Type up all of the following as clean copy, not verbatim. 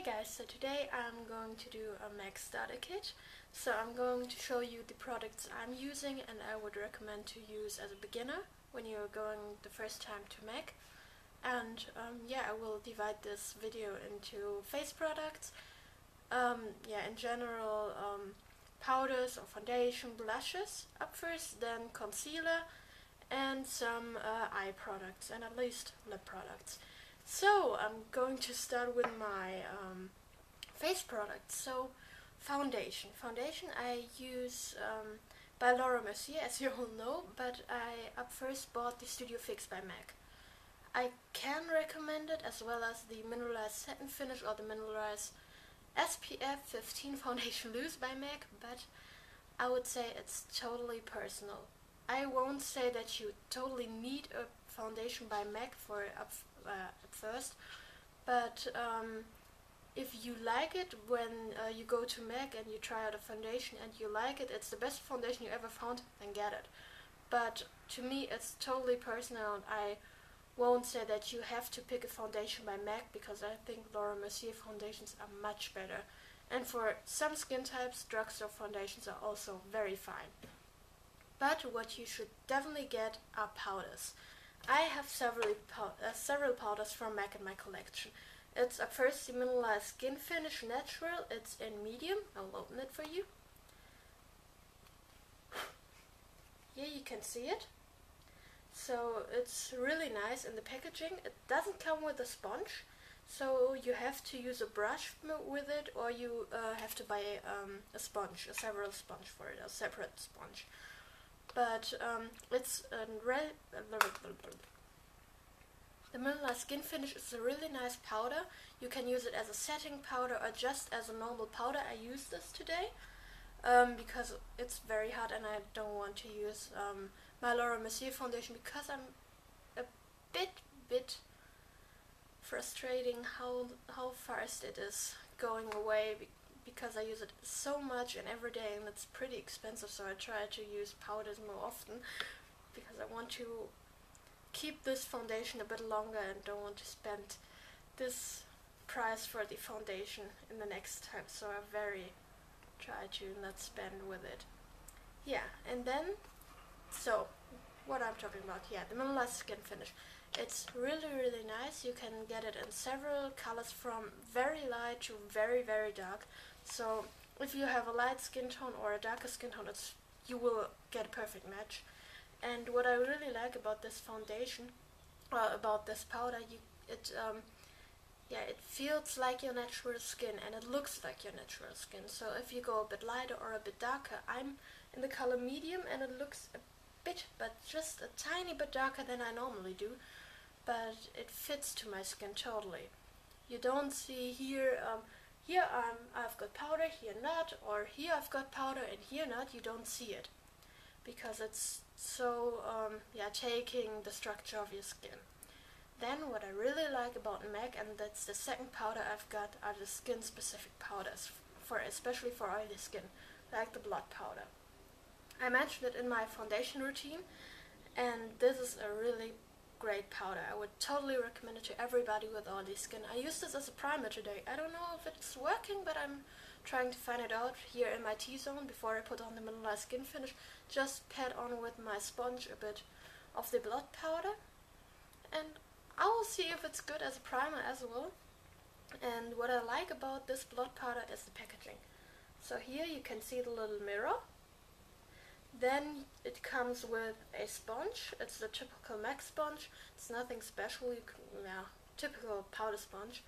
guys, so today I'm going to do a MAC starter kit. So I'm going to show you the products I'm using and I would recommend to use as a beginner when you're going the first time to MAC. And yeah, I will divide this video into face products, in general powders or foundation, blushes up first, then concealer and some eye products and at least lip products. So I'm going to start with my face products. So foundation. Foundation I use by Laura Mercier, as you all know, but I up first bought the Studio Fix by MAC. I can recommend it as well as the Mineralize Satin Finish or the Mineralize SPF 15 Foundation Loose by MAC, but I would say it's totally personal. I won't say that you totally need a foundation by MAC for at first, but if you like it when you go to MAC and you try out a foundation and you like it, it's the best foundation you ever found, then get it. But to me it's totally personal, and I won't say that you have to pick a foundation by MAC because I think Laura Mercier foundations are much better. And for some skin types, drugstore foundations are also very fine. But what you should definitely get are powders. I have several powders from MAC in my collection. It's at first the Mineralize Skinfinish Natural. It's in medium. I'll open it for you. Here you can see it. So it's really nice in the packaging. It doesn't come with a sponge, so you have to use a brush with it, or you have to buy a sponge, a several sponge for it, a separate sponge. But it's the Mineralize Skinfinish is a really nice powder. You can use it as a setting powder or just as a normal powder. I use this today because it's very hot and I don't want to use my Laura Mercier foundation because I'm a bit frustrating how fast it is going away, because I use it so much and every day, and it's pretty expensive, so I try to use powders more often because I want to keep this foundation a bit longer and don't want to spend this price for the foundation in the next time, so I try to not spend with it. Yeah, and then, so what I'm talking about, yeah, the Mineralize Skinfinish. It's really nice. You can get it in several colors from very light to very dark. So if you have a light skin tone or a darker skin tone, you will get a perfect match. And what I really like about this foundation, about this powder, it feels like your natural skin and it looks like your natural skin. So if you go a bit lighter or a bit darker, I'm in the color medium and it looks a bit, but just a tiny bit darker than I normally do, but it fits to my skin totally. You don't see here, here I've got powder, here not, or here I've got powder and here not. You don't see it because it's so taking the structure of your skin. Then what I really like about MAC, and that's the second powder I've got, are the skin specific powders, especially for oily skin, like the Blot powder. I mentioned it in my foundation routine, and this is a really great powder. I would totally recommend it to everybody with oily skin. I used this as a primer today. I don't know if it's working, but I'm trying to find it out here in my T-zone before I put on the Mineralize Skinfinish. Just pat on with my sponge a bit of the Blot powder, and I will see if it's good as a primer as well. And what I like about this Blot powder is the packaging. So here you can see the little mirror. Then it comes with a sponge. It's the typical MAC sponge. It's nothing special. Typical powder sponge.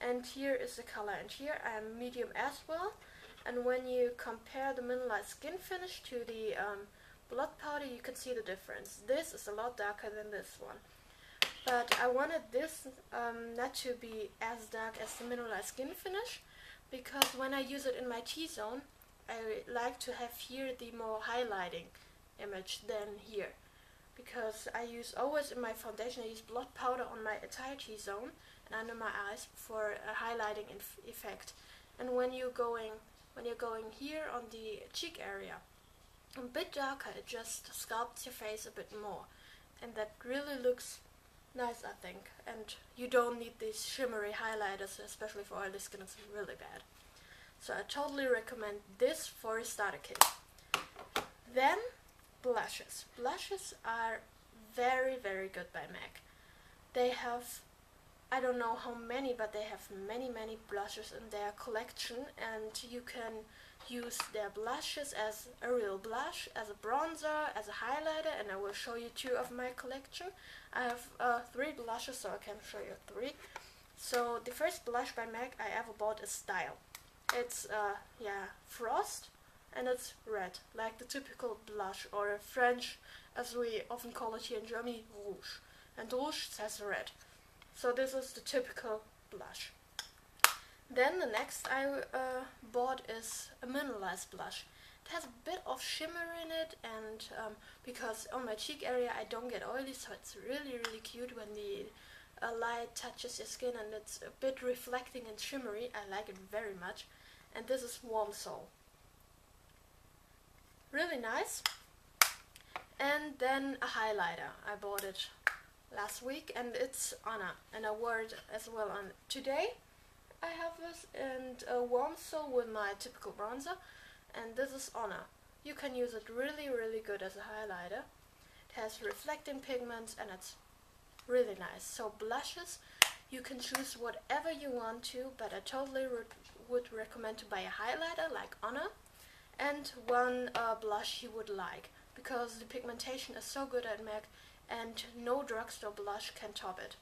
And here is the color. And here I am medium as well. And when you compare the Mineralize Skinfinish to the Blot powder, you can see the difference. This is a lot darker than this one. But I wanted this not to be as dark as the Mineralize Skinfinish, because when I use it in my T-zone, I like to have here the more highlighting image than here, because I use always in my foundation, I use Blot powder on my entire T-zone and under my eyes for a highlighting effect. And when you're going here on the cheek area, a bit darker, it just sculpts your face a bit more, and that really looks nice, I think. And you don't need these shimmery highlighters, especially for oily skin. It's really bad. So I totally recommend this for a starter kit. Then blushes. Blushes are very, very good by MAC. They have, I don't know how many, but they have many, many blushes in their collection, and you can use their blushes as a real blush, as a bronzer, as a highlighter, and I will show you 2 of my collection. I have 3 blushes, so I can show you 3. So the first blush by MAC I ever bought is Style. It's Frost, and it's red, like the typical blush, or French, as we often call it here in Germany, rouge. And rouge says red. So this is the typical blush. Then the next I bought is a Mineralize blush. It has a bit of shimmer in it, and because on my cheek area I don't get oily, so it's really, really cute when the light touches your skin and it's a bit reflecting and shimmery. I like it very much. And this is Warm Soul. Really nice. And then a highlighter. I bought it last week, and it's Honor, and I wore it as well on today. I have this, and a Warm Soul with my typical bronzer, and this is Honor. You can use it really, really good as a highlighter. It has reflecting pigments, and it's really nice. So blushes, you can choose whatever you want to, but I totally would recommend to buy a highlighter like Honor, and one blush you would like, because the pigmentation is so good at MAC, and no drugstore blush can top it.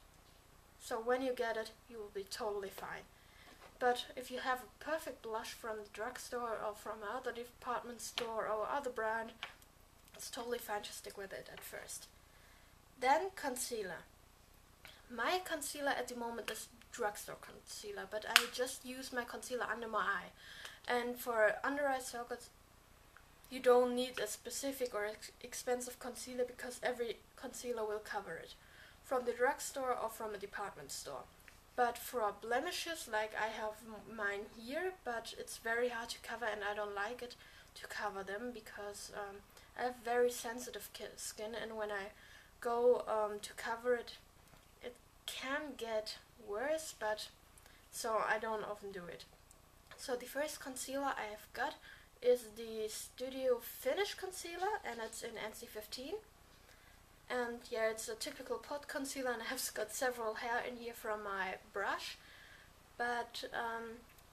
So when you get it, you will be totally fine. But if you have a perfect blush from the drugstore or from another department store or other brand, it's totally fine to stick with it at first. Then concealer. My concealer at the moment is drugstore concealer, but I just use my concealer under my eye. And for under eye circles, you don't need a specific or expensive concealer, because every concealer will cover it, from the drugstore or from a department store. But for blemishes, like I have mine here, but it's very hard to cover, and I don't like it to cover them, because I have very sensitive skin, and when I go to cover it, it can get worse, but so I don't often do it. So the first concealer I have got is the Skinfinish concealer, and it's in NC15. And yeah, it's a typical pot concealer, and I have got several hair in here from my brush. But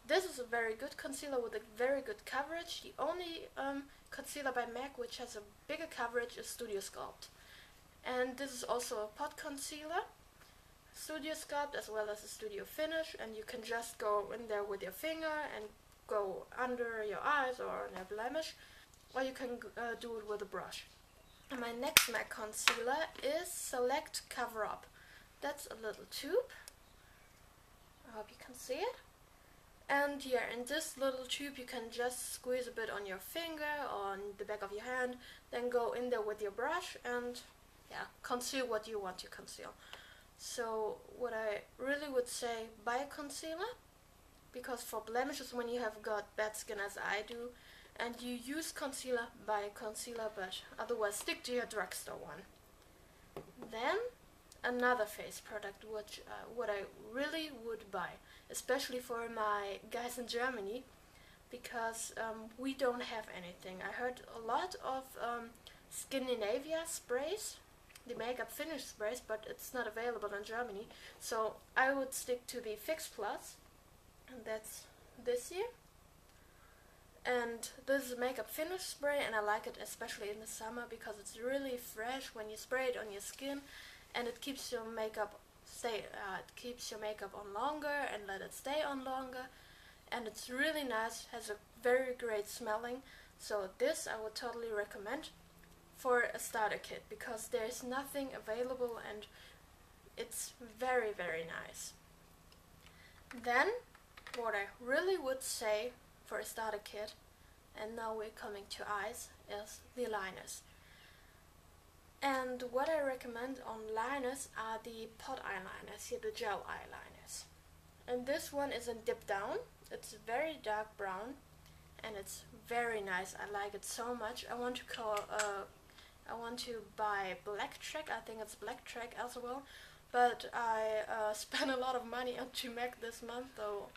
this is a very good concealer with a very good coverage. The only concealer by MAC which has a bigger coverage is Studio Sculpt. And this is also a pot concealer, Studio Sculpt, as well as a Studio Finish, and you can just go in there with your finger and go under your eyes or on a blemish, or you can do it with a brush. And my next MAC concealer is Select Cover Up. That's a little tube. I hope you can see it. And yeah, in this little tube you can just squeeze a bit on your finger, on the back of your hand, then go in there with your brush and yeah, conceal what you want to conceal. So what I really would say, buy a concealer, because for blemishes, when you have got bad skin as I do, and you use concealer, buy a concealer, but otherwise stick to your drugstore one. Then another face product, which what I really would buy, especially for my guys in Germany, because we don't have anything. I heard a lot of Scandinavia sprays, the makeup finish sprays, but it's not available in Germany. So I would stick to the Fix Plus, and that's this here. And this is a makeup finish spray, and I like it especially in the summer because it's really fresh when you spray it on your skin, and it keeps your makeup on longer and let it stay on longer. And it's really nice, has a very great smelling. So this I would totally recommend for a starter kit, because there's nothing available and it's very, very nice. Then what I really would say for a starter kit, and now we're coming to eyes, is the liners. And what I recommend on liners are the pot eyeliners, here the gel eyeliners. And this one is in Dip Down. It's very dark brown and it's very nice. I like it so much. I want to buy Black Track. I think it's Black Track as well, but I spent a lot of money on to MAC this month, though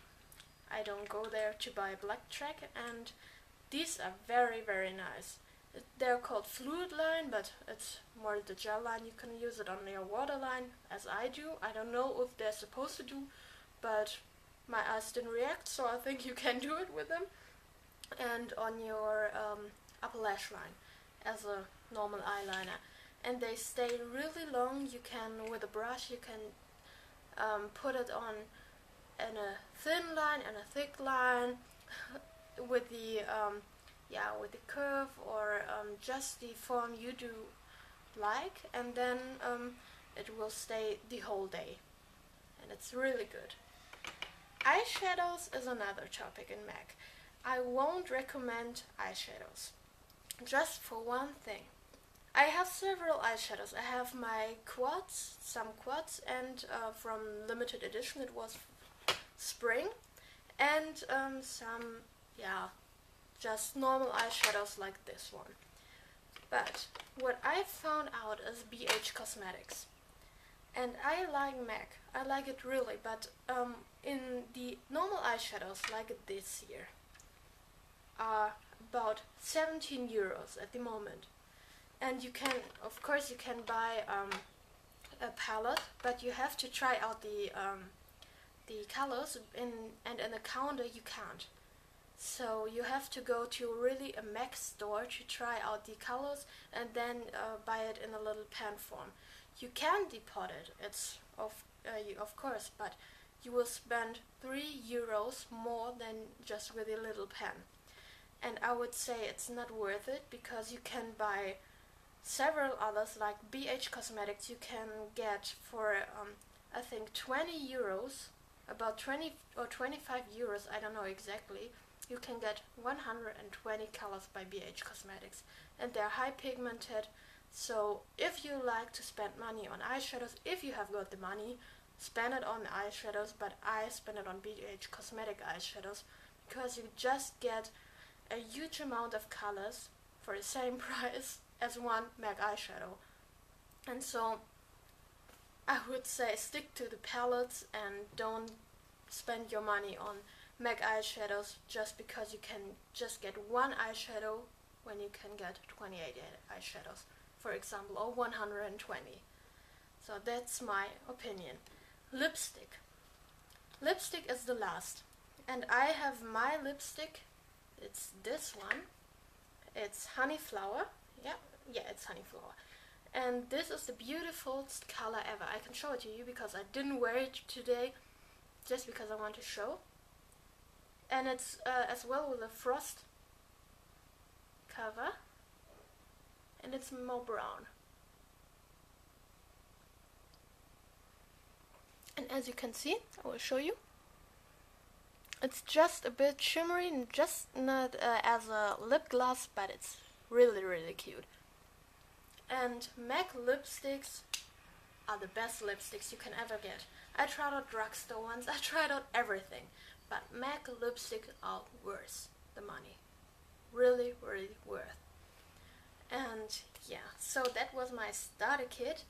I don't go there to buy a black track, and these are very, very nice. They're called fluid line, but it's more the gel line. You can use it on your waterline, as I do. I don't know if they're supposed to do, but my eyes didn't react, so I think you can do it with them. And on your upper lash line, as a normal eyeliner. And they stay really long. You can, with a brush, you can put it on in a thin line and a thick line, with the with the curve, or just the form you do like, and then it will stay the whole day, and it's really good. Eyeshadows is another topic in MAC. I won't recommend eyeshadows, just for one thing. I have several eyeshadows. I have my quads, some quads, and from limited edition it was spring, and some, just normal eyeshadows like this one. But what I found out is BH Cosmetics, and I like MAC. I like it really, but in the normal eyeshadows like this here are about 17 euros at the moment. And you can, of course, you can buy a palette, but you have to try out the colors, and in a counter you can't. So you have to go to really a MAC store to try out the colors, and then buy it in a little pen form. You can depot it, it's of course, but you will spend 3 euros more than just with a little pen. And I would say it's not worth it, because you can buy several others like BH Cosmetics. You can get for I think 20 euros, about 20 or 25 euros, I don't know exactly. You can get 120 colors by BH Cosmetics, and they're high pigmented. So if you like to spend money on eyeshadows, if you have got the money, spend it on eyeshadows, but I spend it on BH Cosmetic eyeshadows, because you just get a huge amount of colors for the same price as one MAC eyeshadow. And so I would say stick to the palettes and don't spend your money on MAC eyeshadows just because you can just get one eyeshadow when you can get 28 eyeshadows, for example, or 120. So that's my opinion. Lipstick. Lipstick is the last. And I have my lipstick. It's this one. It's Honeyflower. Yeah, it's Honeyflower. And this is the beautifulest color ever. I can show it to you because I didn't wear it today, just because I want to show. And it's as well with a frost cover, and it's more brown. And as you can see, I will show you. It's just a bit shimmery, and just not as a lip gloss, but it's really, really cute. And MAC lipsticks are the best lipsticks you can ever get. I tried out drugstore ones, I tried out everything, but MAC lipsticks are worth the money. Really, really worth. And yeah, so that was my starter kit,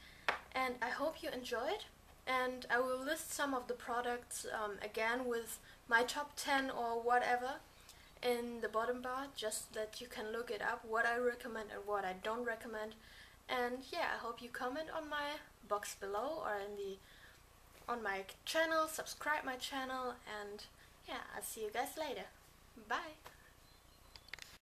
and I hope you enjoyed. And I will list some of the products again with my top 10 or whatever in the bottom bar, just that you can look it up, what I recommend and what I don't recommend. And yeah, I hope you comment on my box below, or on my channel, subscribe my channel, and yeah, I'll see you guys later. Bye!